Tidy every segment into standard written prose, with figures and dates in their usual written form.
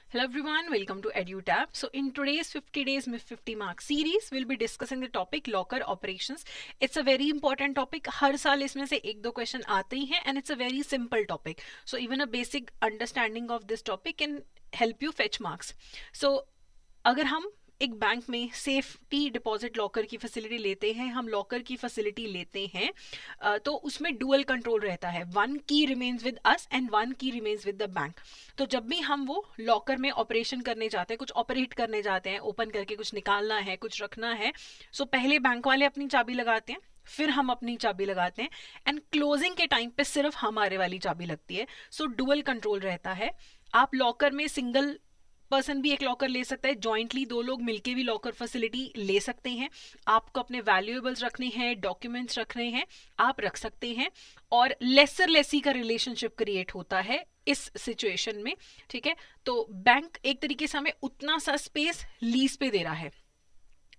Hello everyone, welcome to EduTab. So in today's 50 days with 50 mark series, we'll be discussing the topic locker operations. It's a very important topic. हर साल इसमें से एक दो question आते ही हैं and it's a very simple topic. So even a basic understanding of this topic can help you fetch marks. So अगर हम एक बैंक में सेफ्टी डिपॉजिट लॉकर की फैसिलिटी लेते हैं, हम लॉकर की फैसिलिटी लेते हैं तो उसमें डुअल कंट्रोल रहता है. वन की remains with us and one की रिमेन्स विद द बैंक. तो जब भी हम वो लॉकर में ऑपरेशन करने जाते हैं, कुछ ऑपरेट करने जाते हैं, ओपन करके कुछ निकालना है, कुछ रखना है, सो पहले बैंक वाले अपनी चाबी लगाते हैं, फिर हम अपनी चाबी लगाते हैं एंड क्लोजिंग के टाइम पे सिर्फ हमारे वाली चाबी लगती है. सो डुअल कंट्रोल रहता है. आप लॉकर में सिंगल पर्सन भी एक लॉकर ले सकता है, जॉइंटली दो लोग मिलके भी लॉकर फैसिलिटी ले सकते हैं. आपको अपने वैल्यूएबल्स रखने हैं, डॉक्यूमेंट्स रखने हैं, आप रख सकते हैं. और लेसर लेसी का रिलेशनशिप क्रिएट होता है इस सिचुएशन में. ठीक है, तो बैंक एक तरीके से हमें उतना सा स्पेस लीज पे दे रहा है.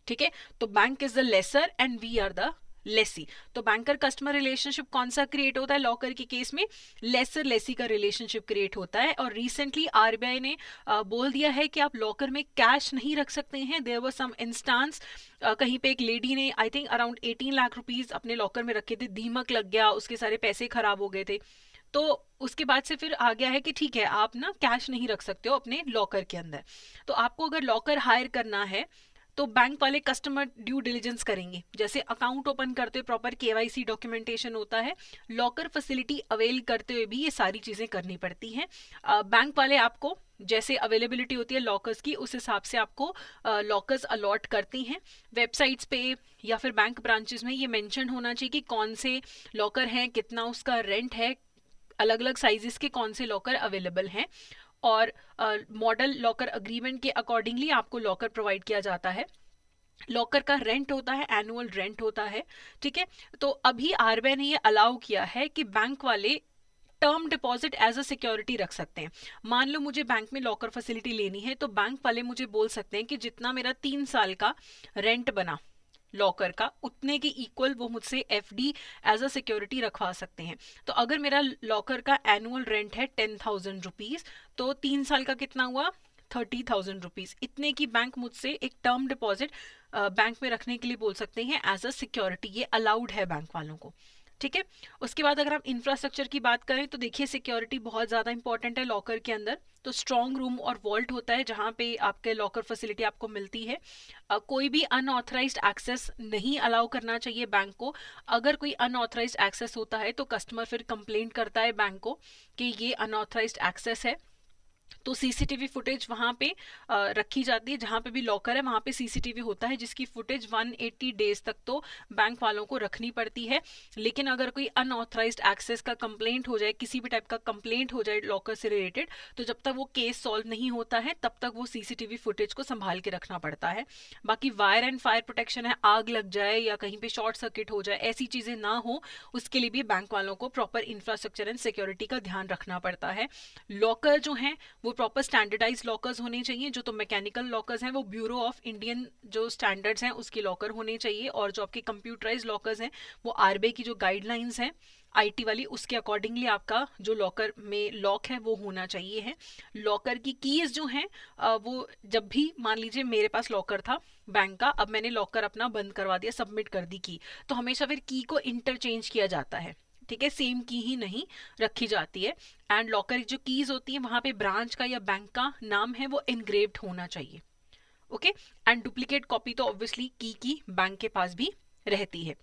ठीक है, तो bank is the lessor and we are the lessee. तो बैंकर कस्टमर रिलेशनशिप कौन सा क्रिएट होता है लॉकर के केस में? लेसर लेसी का रिलेशनशिप क्रिएट होता है. और रिसेंटली आरबीआई ने बोल दिया है कि आप लॉकर में कैश नहीं रख सकते हैं. देयर वाज सम इंस्टांस, कहीं पे एक लेडी ने I think around 18 lakh rupees अपने लॉकर में रखे थे, दीमक लग गया, उसके सारे पैसे खराब हो गए थे. तो उसके बाद से फिर आ गया है कि ठीक है, आप ना कैश नहीं रख सकते हो अपने लॉकर के अंदर. तो आपको अगर लॉकर हायर करना है तो बैंक वाले कस्टमर ड्यू डिलिजेंस करेंगे. जैसे अकाउंट ओपन करते हुए प्रॉपर केवाईसी डॉक्यूमेंटेशन होता है, लॉकर फैसिलिटी अवेल करते हुए भी ये सारी चीजें करनी पड़ती हैं. बैंक वाले आपको जैसे अवेलेबिलिटी होती है लॉकर्स की, उस हिसाब से आपको लॉकर्स अलॉट करती हैं. वेबसाइट्स पे या फिर बैंक ब्रांचेस में ये मेंशन होना चाहिए कि कौन से लॉकर हैं, कितना उसका रेंट है, अलग अलग साइजेस के कौन से लॉकर अवेलेबल हैं. और मॉडल लॉकर अग्रीमेंट के अकॉर्डिंगली आपको लॉकर प्रोवाइड किया जाता है. लॉकर का रेंट होता है, एनुअल रेंट होता है. ठीक है, तो अभी आरबीआई ने ये अलाउ किया है कि बैंक वाले term deposit as a security रख सकते हैं. मान लो मुझे बैंक में लॉकर फैसिलिटी लेनी है, तो बैंक वाले मुझे बोल सकते हैं कि जितना मेरा 3 साल का रेंट बना लॉकर का, उतने के इक्वल वो मुझसे एफडी एज अ सिक्योरिटी रखवा सकते हैं. तो अगर मेरा लॉकर का एनुअल रेंट है 10,000 रुपीज, तो 3 साल का कितना हुआ? 30,000 रुपीज. इतने की बैंक मुझसे एक टर्म डिपॉजिट बैंक में रखने के लिए बोल सकते हैं एज अ सिक्योरिटी. ये अलाउड है बैंक वालों को. ठीक है, उसके बाद अगर हम इंफ्रास्ट्रक्चर की बात करें तो देखिए सिक्योरिटी बहुत ज़्यादा इंपॉर्टेंट है लॉकर के अंदर. तो स्ट्रॉन्ग रूम और वॉल्ट होता है जहाँ पे आपके लॉकर फैसिलिटी आपको मिलती है. कोई भी अनऑथराइज्ड एक्सेस नहीं अलाउ करना चाहिए बैंक को. अगर कोई अनऑथराइज्ड एक्सेस होता है तो कस्टमर फिर कंप्लेंट करता है बैंक को कि ये अनऑथराइज्ड एक्सेस है. तो सीसीटीवी फुटेज वहाँ पे रखी जाती है. जहाँ पे भी लॉकर है वहाँ पे सीसीटीवी होता है, जिसकी फुटेज 180 डेज तक तो बैंक वालों को रखनी पड़ती है. लेकिन अगर कोई अनऑथराइज्ड एक्सेस का कंप्लेंट हो जाए, किसी भी टाइप का कंप्लेंट हो जाए लॉकर से रिलेटेड, तो जब तक वो केस सॉल्व नहीं होता है तब तक वो सीसीटीवी फुटेज को संभाल के रखना पड़ता है. बाकी वायर एंड फायर प्रोटेक्शन है, आग लग जाए या कहीं पे शॉर्ट सर्किट हो जाए, ऐसी चीजें ना हो, उसके लिए भी बैंक वालों को प्रॉपर इंफ्रास्ट्रक्चर एंड सिक्योरिटी का ध्यान रखना पड़ता है. लॉकर जो है वो प्रॉपर स्टैंडर्डाइज लॉकर्स होने चाहिए. जो तो मैकेनिकल लॉकर्स हैं वो ब्यूरो ऑफ इंडियन जो स्टैंडर्ड्स हैं उसके लॉकर होने चाहिए. और जो आपके कंप्यूटराइज लॉकर्स हैं वो आरबीआई की जो गाइडलाइंस हैं आईटी वाली, उसके अकॉर्डिंगली आपका जो लॉकर में लॉक है वो होना चाहिए है. लॉकर की कीज जो हैं वो जब भी मान लीजिए मेरे पास लॉकर था बैंक का, अब मैंने लॉकर अपना बंद करवा दिया, सबमिट कर दी की, तो हमेशा फिर की को इंटरचेंज किया जाता है. ठीक है, सेम की ही नहीं रखी जाती है. एंड लॉकर जो कीज होती है वहां पे ब्रांच का या बैंक का नाम है वो इनग्रेव्ड होना चाहिए. ओके, एंड डुप्लीकेट कॉपी तो ऑब्वियसली की बैंक के पास भी रहती है.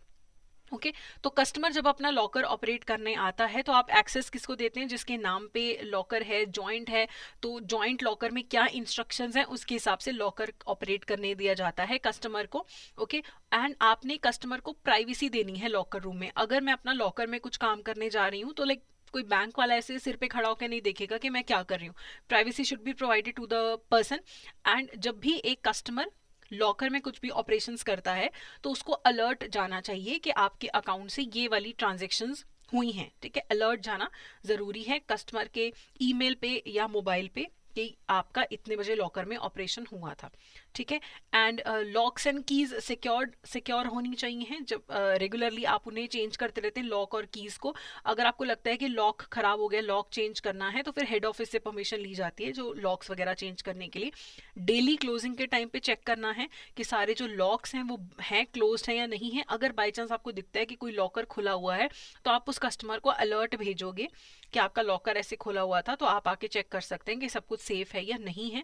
ओके, तो कस्टमर जब अपना लॉकर ऑपरेट करने आता है तो आप एक्सेस किसको देते हैं? जिसके नाम पे लॉकर है, जॉइंट है, तो जॉइंट लॉकर में क्या इंस्ट्रक्शंस हैं उसके हिसाब से लॉकर ऑपरेट करने दिया जाता है कस्टमर को. ओके, एंड आपने कस्टमर को प्राइवेसी देनी है लॉकर रूम में. अगर मैं अपना लॉकर में कुछ काम करने जा रही हूँ तो लाइक कोई बैंक वाला ऐसे सिर पे खड़ा होकर नहीं देखेगा कि मैं क्या कर रही हूँ. Privacy should be provided to the person. And जब भी एक कस्टमर लॉकर में कुछ भी ऑपरेशंस करता है तो उसको अलर्ट जाना चाहिए कि आपके अकाउंट से ये वाली ट्रांजैक्शंस हुई हैं. ठीक है, अलर्ट जाना जरूरी है कस्टमर के ईमेल पे या मोबाइल पे कि आपका इतने बजे लॉकर में ऑपरेशन हुआ था, ठीक है। And locks and keys secure होनी चाहिए हैं, जब रेगुलरली आप उन्हें चेंज करते रहते हैं लॉक और कीज को। अगर आपको लगता है कि लॉक खराब हो गया, लॉक चेंज करना है, तो फिर हेड ऑफिस से परमिशन ली जाती है जो लॉक्स वगैरह चेंज करने के लिए। डेली क्लोजिंग के टाइम पे चेक करना है कि सारे जो लॉक्स हैं वो हैं क्लोज्ड हैं या नहीं है। अगर बाई चांस आपको दिखता है कि कोई लॉकर खुला हुआ है तो आप उस कस्टमर को अलर्ट भेजोगे कि आपका लॉकर ऐसे खुला हुआ था, तो आप आके चेक कर सकते हैं कि सब कुछ सेफ है या नहीं है।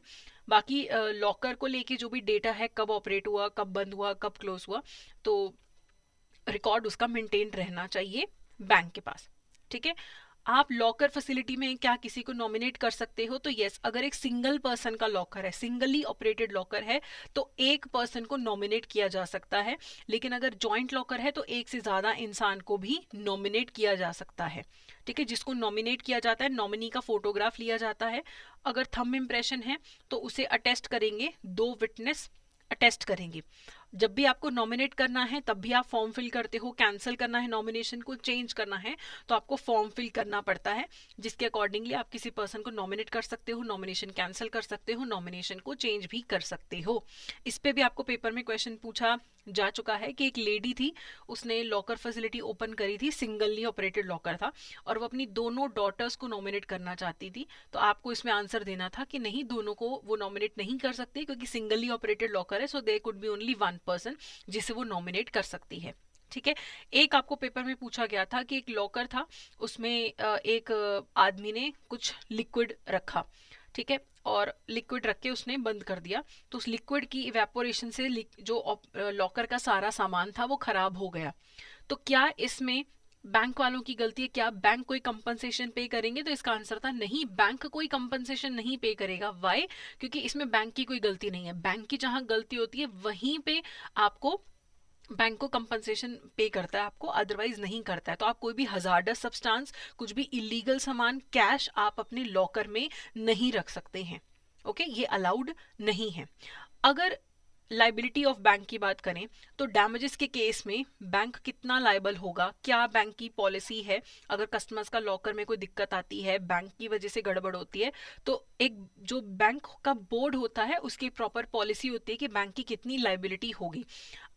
बाकी लॉकर को लेके जो भी डेटा है, कब ऑपरेट हुआ, कब बंद हुआ, कब क्लोज हुआ, तो रिकॉर्ड उसका मेंटेन रहना चाहिए बैंक के पास, ठीक है। आप लॉकर फैसिलिटी में क्या किसी को नॉमिनेट कर सकते हो? तो यस, अगर एक सिंगल पर्सन का लॉकर है, सिंगली ऑपरेटेड लॉकर है, तो एक पर्सन को नॉमिनेट किया जा सकता है। लेकिन अगर जॉइंट लॉकर है तो एक से ज्यादा इंसान को भी नॉमिनेट किया जा सकता है, ठीक है। जिसको नॉमिनेट किया जाता है, नॉमिनी का फोटोग्राफ लिया जाता है। अगर थंब इम्प्रेशन है तो उसे अटेस्ट करेंगे, 2 विटनेस अटेस्ट करेंगे। जब भी आपको नॉमिनेट करना है तब भी आप फॉर्म फिल करते हो, कैंसिल करना है नॉमिनेशन को, चेंज करना है तो आपको फॉर्म फिल करना पड़ता है, जिसके अकॉर्डिंगली आप किसी पर्सन को नॉमिनेट कर सकते हो, नॉमिनेशन कैंसिल कर सकते हो, नॉमिनेशन को चेंज भी कर सकते हो। इस पे भी आपको पेपर में क्वेश्चन पूछा जा चुका है कि एक लेडी थी, उसने लॉकर फैसिलिटी ओपन करी थी, सिंगली ऑपरेटेड लॉकर था, और वो अपनी दोनों डॉटर्स को नॉमिनेट करना चाहती थी। तो आपको इसमें आंसर देना था कि नहीं, दोनों को वो नॉमिनेट नहीं कर सकती क्योंकि सिंगली ऑपरेटेड लॉकर है, so there could be only 1 person जिसे वो नॉमिनेट कर सकती है, ठीक है। एक आपको पेपर में पूछा गया था कि एक लॉकर था, उसमें एक आदमी ने कुछ लिक्विड रखा, ठीक है, और लिक्विड रख के उसने बंद कर दिया, तो उस लिक्विड की इवेपोरेशन से जो लॉकर का सारा सामान था वो खराब हो गया। तो क्या इसमें बैंक वालों की गलती है? क्या बैंक कोई कंपनसेशन पे करेंगे? तो इसका आंसर था नहीं, बैंक कोई कंपनसेशन नहीं पे करेगा। व्हाई? क्योंकि इसमें बैंक की कोई गलती नहीं है। बैंक की जहां गलती होती है वहीं पे आपको बैंक को कंपनसेशन पे करता है, आपको अदरवाइज नहीं करता है। तो आप कोई भी हजार्डस सब्सटेंस, कुछ भी इलीगल सामान, कैश आप अपने लॉकर में नहीं रख सकते हैं, ओके, ये अलाउड नहीं है। अगर लाइबिलिटी ऑफ बैंक की बात करें तो डैमेजेस के केस में बैंक कितना लाइबल होगा, क्या बैंक की पॉलिसी है? अगर कस्टमर्स का लॉकर में कोई दिक्कत आती है, बैंक की वजह से गड़बड़ होती है, तो एक जो बैंक का बोर्ड होता है उसकी प्रॉपर पॉलिसी होती है कि बैंक की कितनी लाइबिलिटी होगी।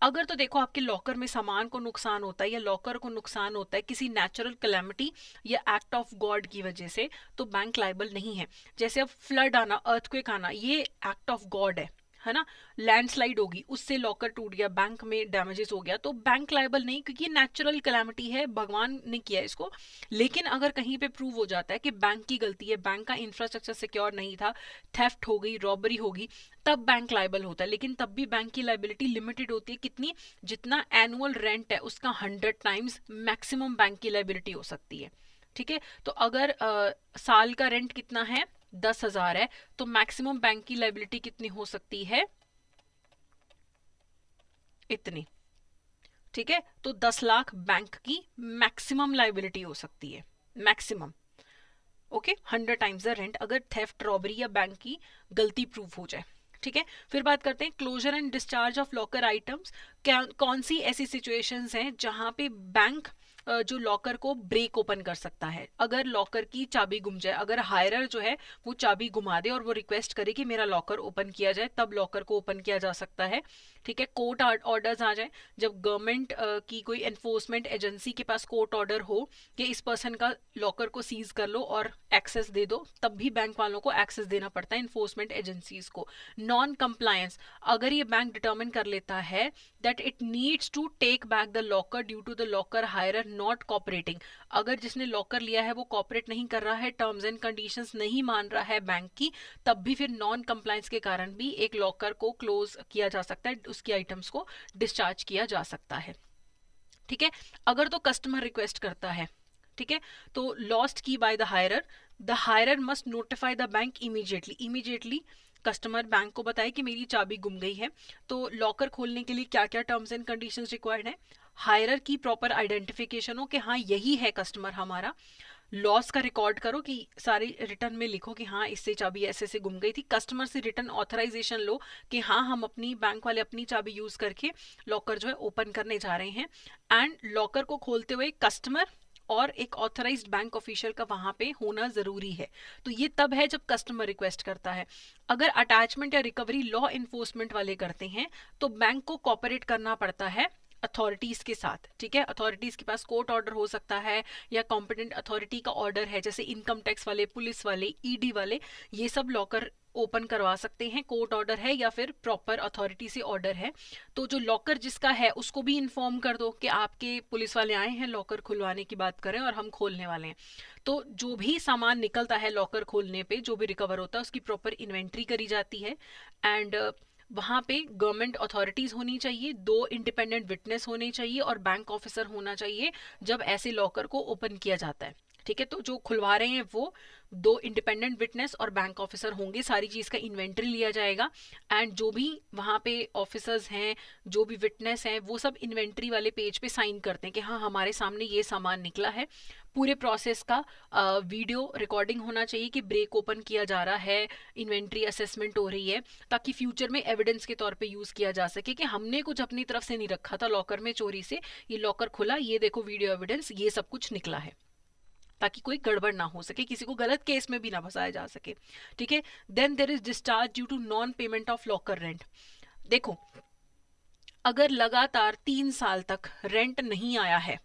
अगर तो देखो आपके लॉकर में सामान को नुकसान होता है या लॉकर को नुकसान होता है किसी नेचुरल कैलेमिटी या एक्ट ऑफ गॉड की वजह से, तो बैंक लाइबल नहीं है। जैसे अब फ्लड आना, अर्थक्वेक आना, ये एक्ट ऑफ गॉड है ना, लैंडस्लाइड होगी, उससे लॉकर टूट गया, बैंक में डैमेजेस हो गया, तो बैंक लायबल नहीं, क्योंकि नेचुरल कैलामिटी है, भगवान ने किया इसको। लेकिन अगर कहीं पे प्रूव हो जाता है कि बैंक की गलती है, बैंक का इंफ्रास्ट्रक्चर सिक्योर नहीं था, थेफ्ट हो गई, रॉबरी होगी, तब बैंक लायबल होता है। लेकिन तब भी बैंक की लायबिलिटी लिमिटेड होती है, कितनी? जितना एनुअल रेंट है उसका 100 टाइम्स मैक्सिमम बैंक की लायबिलिटी हो सकती है, ठीक है। तो अगर साल का रेंट कितना है, 10,000 है, तो मैक्सिमम बैंक की लायबिलिटी कितनी हो सकती है? इतनी, ठीक है। तो 10 लाख बैंक की मैक्सिमम लायबिलिटी हो सकती है, maximum, okay, 100 times the rent, अगर थेफ्ट, रॉबरी या बैंक की गलती प्रूव हो जाए, ठीक है। फिर बात करते हैं closer and discharge of locker items. कौन सी ऐसी सिचुएशंस हैं जहां पे बैंक जो लॉकर को ब्रेक ओपन कर सकता है? अगर लॉकर की चाबी गुम जाए, अगर हायरर जो है वो चाबी घुमा दे और वो रिक्वेस्ट करे कि मेरा लॉकर ओपन किया जाए, तब लॉकर को ओपन किया जा सकता है, ठीक है। कोर्ट ऑर्डर्स आ जाए, जब गवर्नमेंट की कोई एनफोर्समेंट एजेंसी के पास कोर्ट ऑर्डर हो कि इस पर्सन का लॉकर को सीज कर लो और एक्सेस दे दो, तब भी बैंक वालों को एक्सेस देना पड़ता है एनफोर्समेंट एजेंसीज को। नॉन कंप्लायंस, अगर ये बैंक डिटर्मिन कर लेता है that it needs to take back the locker due to the locker hirer not cooperating, अगर जिसने लॉकर लिया है वो कॉपरेट नहीं कर रहा है, टर्म्स एंड कंडीशंस नहीं मान रहा है बैंक की, तब भी फिर नॉन कंप्लायंस के कारण भी एक लॉकर को क्लोज किया जा सकता है, उसकी आइटम्स को डिस्चार्ज किया जा सकता है, ठीक है। अगर तो कस्टमर रिक्वेस्ट करता है, ठीक है, तो lost key by the hirer must notify the bank immediately customer bank को बताए कि मेरी चाबी गुम गई है। तो लॉकर खोलने के लिए क्या क्या टर्म्स एंड कंडीशंस रिक्वायर्ड है? हायरर की प्रॉपर आइडेंटिफिकेशन हो कि हाँ यही है कस्टमर हमारा, लॉस का रिकॉर्ड करो कि सारी रिटर्न में लिखो कि हाँ इससे चाबी ऐसे से गुम गई थी, कस्टमर से रिटर्न ऑथराइजेशन लो कि हाँ हम अपनी बैंक वाले अपनी चाबी यूज करके लॉकर जो है ओपन करने जा रहे हैं, एंड लॉकर को खोलते हुए कस्टमर और एक ऑथराइज्ड बैंक ऑफिशियल का वहां पे होना जरूरी है। तो ये तब है जब कस्टमर रिक्वेस्ट करता है। अगर अटैचमेंट या रिकवरी लॉ इन्फोर्समेंट वाले करते हैं तो बैंक को कॉपरेट करना पड़ता है अथॉरिटीज के साथ, ठीक है। अथॉरिटीज के पास कोर्ट ऑर्डर हो सकता है या कॉम्पिटेंट अथॉरिटी का ऑर्डर है, जैसे इनकम टैक्स वाले, पुलिस वाले, ईडी वाले, ये सब लॉकर ओपन करवा सकते हैं, कोर्ट ऑर्डर है या फिर प्रॉपर अथॉरिटी से ऑर्डर है। तो जो लॉकर जिसका है उसको भी इन्फॉर्म कर दो कि आपके पुलिस वाले आए हैं लॉकर खुलवाने की बात करें और हम खोलने वाले हैं। तो जो भी सामान निकलता है लॉकर खोलने पे, जो भी रिकवर होता है उसकी प्रॉपर इन्वेंट्री करी जाती है। एंड वहाँ पे गवर्नमेंट अथॉरिटीज होनी चाहिए, 2 इंडिपेंडेंट विटनेस होने चाहिए और बैंक ऑफिसर होना चाहिए जब ऐसे लॉकर को ओपन किया जाता है, ठीक है। तो जो खुलवा रहे हैं वो 2 इंडिपेंडेंट विटनेस और बैंक ऑफिसर होंगे, सारी चीज का इन्वेंटरी लिया जाएगा। एंड जो भी वहाँ पे ऑफिसर्स हैं, जो भी विटनेस हैं, वो सब इन्वेंटरी वाले पेज पे साइन करते हैं कि हाँ हमारे सामने ये सामान निकला है। पूरे प्रोसेस का वीडियो रिकॉर्डिंग होना चाहिए कि ब्रेक ओपन किया जा रहा है, इन्वेंट्री असेसमेंट हो रही है, ताकि फ्यूचर में एविडेंस के तौर पे यूज किया जा सके कि हमने कुछ अपनी तरफ से नहीं रखा था लॉकर में चोरी से, ये लॉकर खुला, ये देखो वीडियो एविडेंस, ये सब कुछ निकला है, ताकि कोई गड़बड़ ना हो सके, किसी को गलत केस में भी ना फंसाया जा सके, ठीक है। Then there is discharge due to non payment of locker rent. देखो अगर लगातार 3 साल तक रेंट नहीं आया है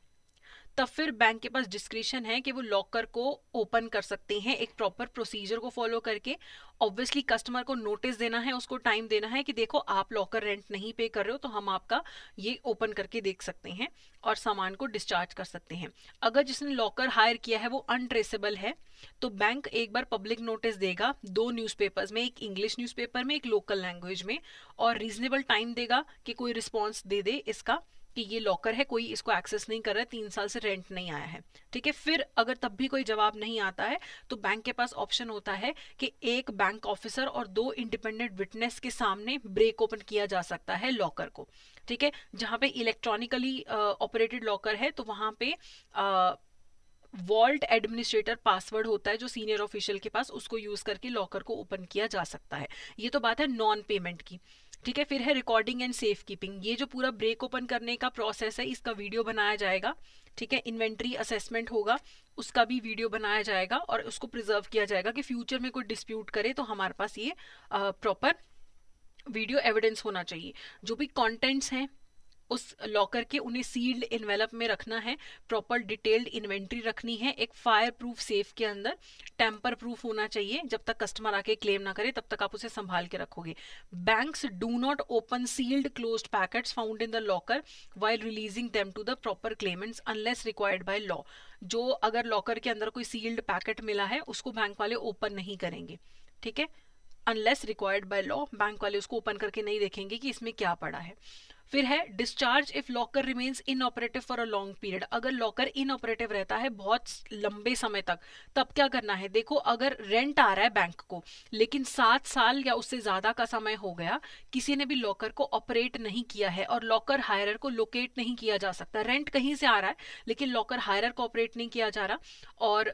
तब फिर बैंक के पास डिस्क्रिशन है कि वो लॉकर को ओपन कर सकते हैं एक प्रॉपर प्रोसीजर को फॉलो करके। ऑब्वियसली कस्टमर को नोटिस देना है, उसको टाइम देना है कि देखो आप लॉकर रेंट नहीं पे कर रहे हो तो हम आपका ये ओपन करके देख सकते हैं और सामान को डिस्चार्ज कर सकते हैं। अगर जिसने लॉकर हायर किया है वो अनट्रेसेबल है तो बैंक एक बार पब्लिक नोटिस देगा 2 न्यूज़पेपर्स में, एक इंग्लिश न्यूज़पेपर में, एक लोकल लैंग्वेज में, और रीजनेबल टाइम देगा कि कोई रिस्पॉन्स दे दे इसका कि ये लॉकर है, कोई इसको एक्सेस नहीं कर रहा है, 3 साल से रेंट नहीं आया है, ठीक है। फिर अगर तब भी कोई जवाब नहीं आता है तो बैंक के पास ऑप्शन होता है कि एक बैंक ऑफिसर और 2 इंडिपेंडेंट विटनेस के सामने ब्रेक ओपन किया जा सकता है लॉकर को, ठीक है। जहां पे इलेक्ट्रॉनिकली ऑपरेटेड लॉकर है तो वहां पे वॉल्ट एडमिनिस्ट्रेटर पासवर्ड होता है जो सीनियर ऑफिशियल के पास, उसको यूज करके लॉकर को ओपन किया जा सकता है। ये तो बात है नॉन पेमेंट की, ठीक है। फिर है रिकॉर्डिंग एंड सेफ कीपिंग। ये जो पूरा ब्रेक ओपन करने का प्रोसेस है इसका वीडियो बनाया जाएगा, ठीक है। इन्वेंट्री असेसमेंट होगा, उसका भी वीडियो बनाया जाएगा और उसको प्रिजर्व किया जाएगा कि फ्यूचर में कोई डिस्प्यूट करे तो हमारे पास ये प्रॉपर वीडियो एविडेंस होना चाहिए। जो भी कंटेंट्स हैं उस लॉकर के उन्हें सील्ड एनवेलप में रखना है, प्रॉपर डिटेल्ड इन्वेंट्री रखनी है, एक फायर प्रूफ सेफ के अंदर, टेम्पर प्रूफ होना चाहिए, जब तक कस्टमर आके क्लेम ना करे तब तक आप उसे संभाल के रखोगे। Banks do not open sealed closed packets found in the locker while releasing them to the proper claimants unless required by law. जो अगर लॉकर के अंदर कोई सील्ड पैकेट मिला है उसको बैंक वाले ओपन नहीं करेंगे, ठीक है, unless required by law. Bank वाले उसको ओपन करके नहीं देखेंगे कि इसमें क्या पड़ा है। फिर है discharge if locker remains inoperative for a long period. अगर लॉकर इनऑपरेटिव रहता है बहुत लंबे समय तक तब क्या करना है, देखो अगर रेंट आ रहा है बैंक को लेकिन 7 साल या उससे ज्यादा का समय हो गया, किसी ने भी लॉकर को ऑपरेट नहीं किया है और लॉकर हायरर को लोकेट नहीं किया जा सकता, रेंट कहीं से आ रहा है लेकिन लॉकर हायरर को ऑपरेट नहीं किया जा रहा और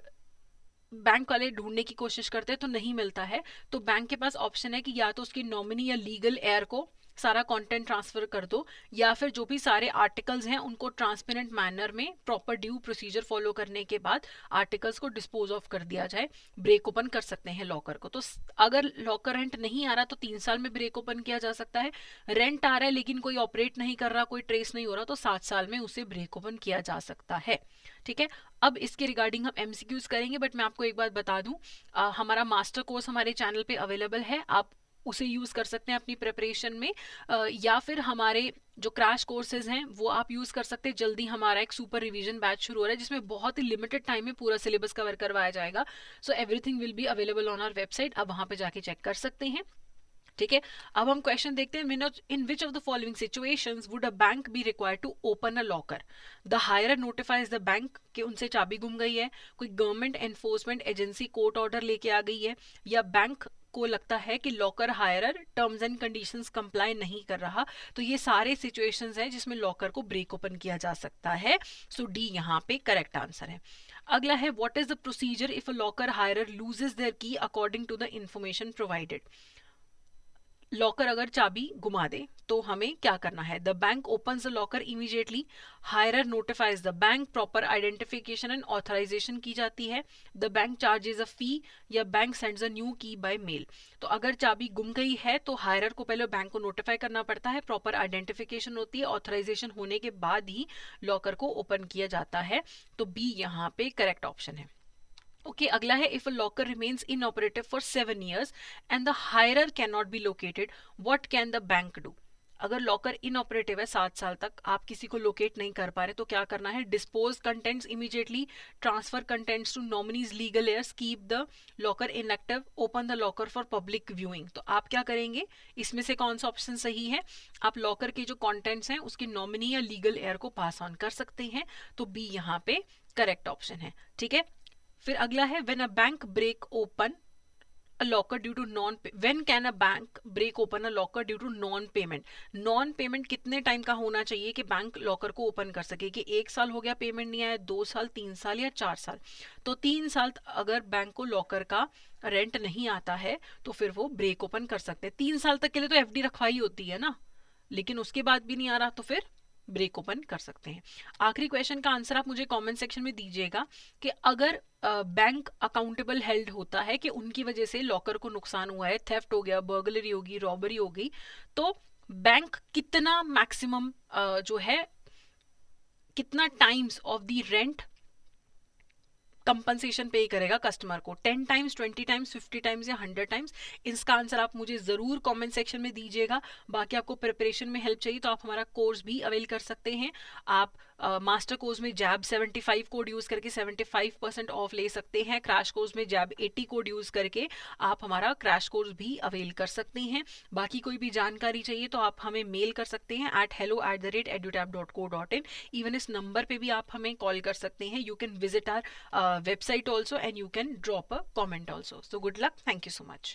बैंक वाले ढूंढने की कोशिश करते हैं तो नहीं मिलता है, तो बैंक के पास ऑप्शन है कि या तो उसकी नॉमिनी या लीगल एयर को सारा कंटेंट ट्रांसफर कर दो या फिर जो भी सारे आर्टिकल्स हैं उनको ट्रांसपेरेंट मैनर में प्रॉपर ड्यू प्रोसीजर फॉलो करने के बाद आर्टिकल्स को डिस्पोज ऑफ कर दिया जाए, ब्रेक ओपन कर सकते हैं लॉकर को। तो अगर लॉकर रेंट नहीं आ रहा तो 3 साल में ब्रेक ओपन किया जा सकता है, रेंट आ रहा है लेकिन कोई ऑपरेट नहीं कर रहा, कोई ट्रेस नहीं हो रहा तो 7 साल में उसे ब्रेक ओपन किया जा सकता है, ठीक है। अब इसके रिगार्डिंग हम एमसीक्यूज करेंगे बट मैं आपको एक बात बता दूं, हमारा मास्टर कोर्स हमारे चैनल पे अवेलेबल है, आप उसे यूज कर सकते हैं अपनी प्रिपरेशन में, या फिर हमारे जो क्रैश कोर्सेज हैं वो आप यूज कर सकते हैं। जल्दी हमारा एक सुपर रिवीजन बैच शुरू हो रहा है जिसमें बहुत ही लिमिटेड टाइम में पूरा सिलेबस कवर करवाया जाएगा। So everything will be available on our website, आप वहां पे जाके चेक कर सकते हैं, ठीक है। अब हम क्वेश्चन देखते हैं, in which of the following situations would a bank be required to open a locker? The hirer notifies the bank कि उनसे चाबी गुम गई है, कोई government enforcement agency court order लेके आ गई है, या बैंक को लगता है कि locker hirer terms and conditions comply नहीं कर रहा। तो ये सारे सिचुएशंस हैं जिसमें लॉकर को ब्रेक ओपन किया जा सकता है। सो डी यहाँ पे करेक्ट आंसर है। अगला है what is the procedure if a locker hirer loses their key according to the information provided? Locker अगर चाबी घुमा दे तो हमें क्या करना है? The bank opens the locker immediately, hirer notifies the bank, proper identification and authorization की जाती है, the bank charges a fee, या bank sends a new key by mail. तो अगर चाबी गुम गई है तो हायरर को पहले बैंक को नोटिफाई करना पड़ता है, प्रॉपर आइडेंटिफिकेशन होती है, ऑथराइजेशन होने के बाद ही लॉकर को ओपन किया जाता है। तो बी यहाँ पे करेक्ट ऑप्शन है। ओके, अगला है if a locker remains inoperative for 7 years and the hirer can not be located, what can the bank do? अगर लॉकर इनऑपरेटिव है 7 साल तक, आप किसी को लोकेट नहीं कर पा रहे, तो क्या करना है? Dispose contents immediately, transfer contents to nominees legal heirs, keep the locker inactive, open the locker for public viewing. तो आप क्या करेंगे? इसमें से कौन सा ऑप्शन सही है? आप लॉकर के जो कॉन्टेंट्स हैं उसके नॉमिनी या लीगल हेयर को पास ऑन कर सकते हैं। तो बी यहाँ पे करेक्ट ऑप्शन है। ठीक है, फिर अगला है when a bank break open a locker due to non, when can a bank break open a locker due to non payment? Non payment कितने टाइम का होना चाहिए कि बैंक लॉकर को ओपन कर सके? कि 1 साल हो गया पेमेंट नहीं आया, 2 साल, 3 साल या 4 साल? तो 3 साल अगर बैंक को लॉकर का रेंट नहीं आता है तो फिर वो ब्रेक ओपन कर सकते हैं। 3 साल तक के लिए तो एफडी रखवाई होती है ना, लेकिन उसके बाद भी नहीं आ रहा तो फिर ब्रेक ओपन कर सकते हैं। आखिरी क्वेश्चन का आंसर आप मुझे कमेंट सेक्शन में दीजिएगा कि अगर बैंक अकाउंटेबल हेल्ड होता है कि उनकी वजह से लॉकर को नुकसान हुआ है, थेफ्ट हो गया, बर्गलरी होगी, रॉबरी हो गई, तो बैंक कितना मैक्सिमम जो है कितना times of the rent compensation पे करेगा कस्टमर को? 10 टाइम्स, 20 टाइम्स, 50 टाइम्स या 100 टाइम्स? इसका आंसर आप मुझे जरूर कमेंट सेक्शन में दीजिएगा। बाकी आपको प्रिपरेशन में हेल्प चाहिए तो आप हमारा कोर्स भी अवेल कर सकते हैं। आप मास्टर कोर्स में जैब 75 कोड यूज करके 75% ऑफ ले सकते हैं। क्रैश कोर्स में जैब 80 कोड यूज करके आप हमारा क्रैश कोर्स भी अवेल कर सकते हैं। बाकी कोई भी जानकारी चाहिए तो आप हमें मेल कर सकते हैं at hello@edutab.co.in। इवन इस नंबर पे भी आप हमें कॉल कर सकते हैं। You can visit our website also and you can drop a comment also. So good luck. Thank you so much.